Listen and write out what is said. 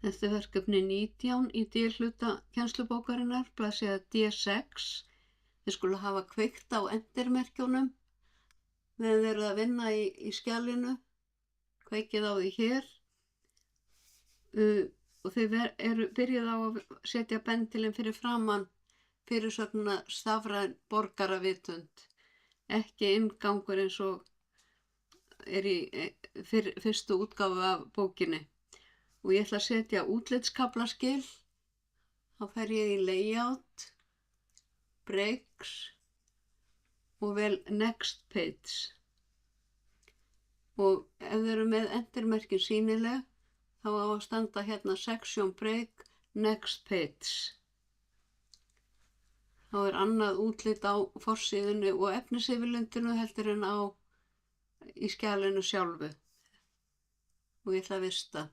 Þetta er verkefni 19 í D-hluta kennslubókarinnar, blaðsíða D6. Þið skulu hafa kveikt á endirmerkjunum meðan þið eruð að vinna í skjalinu. Kveikið á því hér. Og þið byrjuð á að setja bentilinn fyrir framan fyrirsögnina stafræn borgaravitund. Ekki inngangur eins og er í fyrstu útgáfu af bókinni. Og ég ætla að setja útlitskaflaskil. Þá fer ég í layout, breaks og vel next page. Og ef þið eru með endirmerkin sýnileg, þá á að standa hérna section break, next page. Þá er annað útlit á forsíðunni og efnisyfirlitinu heldur en í skjalinu sjálfu. Og ég ætla að vista.